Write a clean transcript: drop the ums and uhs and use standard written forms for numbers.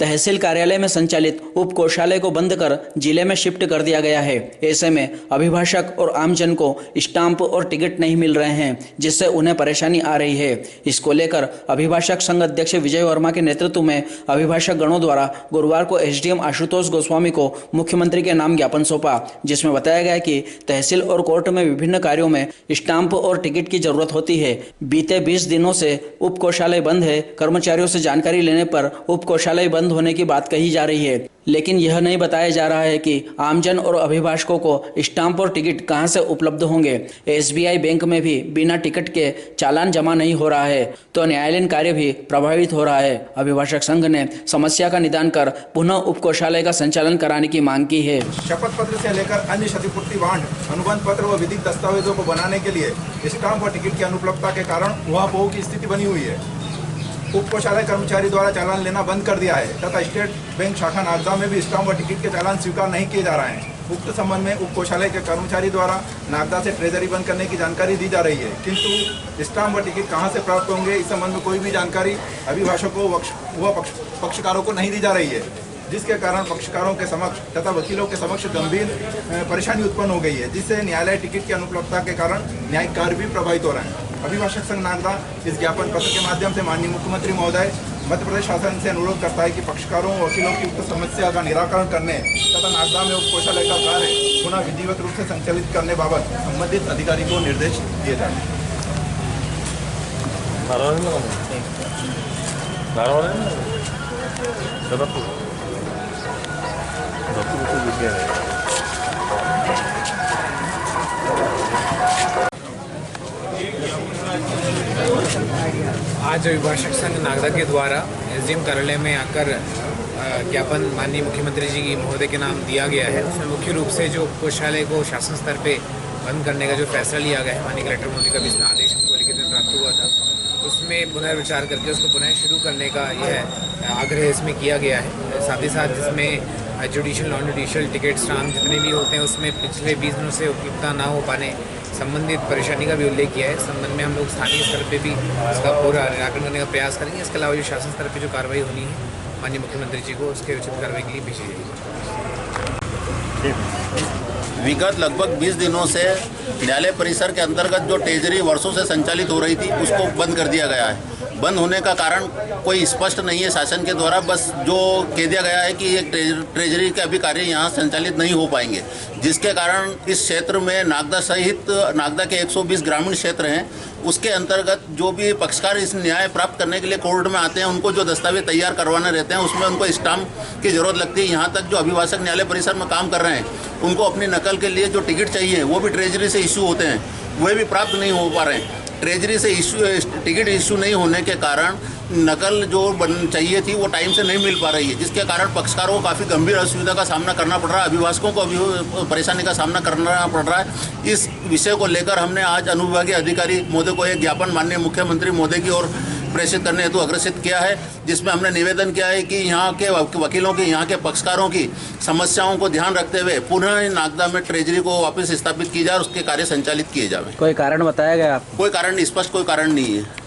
तहसील कार्यालय में संचालित उप कोषालय को बंद कर जिले में शिफ्ट कर दिया गया है। ऐसे में अभिभाषक और आमजन को स्टाम्प और टिकट नहीं मिल रहे हैं, जिससे उन्हें परेशानी आ रही है। इसको लेकर अभिभाषक संघ अध्यक्ष विजय वर्मा के नेतृत्व में अभिभाषक गणों द्वारा गुरुवार को एसडीएम आशुतोष गोस्वामी को मुख्यमंत्री के नाम ज्ञापन सौंपा, जिसमें बताया गया कि तहसील और कोर्ट में विभिन्न कार्यों में स्टाम्प और टिकट की जरूरत होती है। बीते 20 दिनों से उप कोषालय बंद है। कर्मचारियों से जानकारी लेने पर उप कोषालय बंद होने की बात कही जा रही है, लेकिन यह नहीं बताया जा रहा है कि आमजन और अभिभाषकों को स्टाम्प और टिकट कहां से उपलब्ध होंगे। एसबीआई बैंक में भी बिना टिकट के चालान जमा नहीं हो रहा है, तो न्यायालयीन कार्य भी प्रभावित हो रहा है। अभिभाषक संघ ने समस्या का निदान कर पुनः उप कोषालय का संचालन कराने की मांग की है। शपथ पत्र से लेकर अन्य क्षतिपूर्ति बांड, अनुबंध पत्र व विधिक दस्तावेजों को बनाने के लिए स्टाम्प और टिकट की अनुपलब्धता के कारण उहापोह की स्थिति बनी हुई है। उप कोषालय कर्मचारी द्वारा चालान लेना बंद कर दिया है तथा स्टेट बैंक शाखा नागदा में भी स्टाम्प और टिकट के चालान स्वीकार नहीं किए जा रहे हैं। उक्त संबंध में उप कोषालय के कर्मचारी द्वारा नागदा से ट्रेजरी बंद करने की जानकारी दी जा रही है, किंतु स्टाम्प और टिकट कहां से प्राप्त होंगे, इस संबंध में कोई भी जानकारी अभिभाषकों व पक्षकारों को नहीं दी जा रही है, जिसके कारण पक्षकारों के समक्ष तथा वकीलों के समक्ष गंभीर परेशानी उत्पन्न हो गई है, जिससे न्यायालय टिकट की अनुपलब्धता के कारण न्यायिक कार्य भी प्रभावित हो रहे हैं। अभिभाषक संघ नागदा इस ज्ञापन पत्र के माध्यम से माननीय मुख्यमंत्री महोदय मध्य प्रदेश शासन से अनुरोध करता है कि पक्षकारों व वकीलों की उक्त समस्या का निराकरण करने तथा नागदा में उप कोषालय का कार्य पुनः विधिवत रूप से संचालित करने बाबत संबंधित अधिकारी को निर्देश दिए जाए। आज अभिभाषक संघ नागदा के द्वारा एसडीएम कार्यालय में आकर ज्ञापन माननीय मुख्यमंत्री जी की महोदय के नाम दिया गया है। उसमें मुख्य रूप से जो कोषालय को शासन स्तर पे बंद करने का जो फैसला लिया गया है, माननीय कलेक्टर महोदय का भी इसमें आदेश हमको लिखित में प्राप्त हुआ था, उसमें पुनर्विचार करके उसको पुनः शुरू करने का यह आग्रह इसमें किया गया है। साथ ही साथ जिसमें judicial non judicial ticket stamp जितने भी होते हैं उसमें पिछले 20 दिनों से उपलब्धता ना हो पाने संबंधित परेशानी का भी उल्लेख किया है। इस संबंध में हम लोग स्थानीय स्तर पे भी इसका पूरा निराकरण करने का प्रयास करेंगे। इसके अलावा जो शासन स्तर पे जो कार्रवाई होनी है माननीय मुख्यमंत्री जी को उसके उचित कार्रवाई के लिए भेजी जाएगी। विगत लगभग 20 दिनों से न्यायालय परिसर के अंतर्गत जो ट्रेजरी वर्षों से संचालित हो रही थी उसको बंद कर दिया गया है। बंद होने का कारण कोई स्पष्ट नहीं है शासन के द्वारा, बस जो कह दिया गया है कि ये ट्रेजरी के अभी कार्य यहाँ संचालित नहीं हो पाएंगे, जिसके कारण इस क्षेत्र में नागदा सहित नागदा के 120 ग्रामीण क्षेत्र हैं, उसके अंतर्गत जो भी पक्षकार इस न्याय प्राप्त करने के लिए कोर्ट में आते हैं उनको जो दस्तावेज तैयार करवाने रहते हैं उसमें उनको स्टाम्प की जरूरत लगती है। यहाँ तक जो अभिभाषक न्यायालय परिसर में काम कर रहे हैं उनको अपनी नकल के लिए जो टिकट चाहिए वो भी ट्रेजरी से इशू होते हैं, वे भी प्राप्त नहीं हो पा रहे हैं। ट्रेजरी से टिकट इशू नहीं होने के कारण नकल जो चाहिए थी वो टाइम से नहीं मिल पा रही है, जिसके कारण पक्षकारों को काफ़ी गंभीर असुविधा का सामना करना पड़ रहा है, अभिभाषकों को भी परेशानी का सामना करना पड़ रहा है। इस विषय को लेकर हमने आज अनुविभागीय अधिकारी महोदय को एक ज्ञापन माननीय मुख्यमंत्री महोदय की ओर प्रेषित करने हेतु अग्रसित किया है, जिसमें हमने निवेदन किया है कि यहाँ के वकीलों की, यहाँ के पक्षकारों की समस्याओं को ध्यान रखते हुए पुनः नागदा में ट्रेजरी को वापस स्थापित की जाए और उसके कार्य संचालित किए जाए। कोई कारण बताया गया? कोई कारण स्पष्ट कोई कारण नहीं है।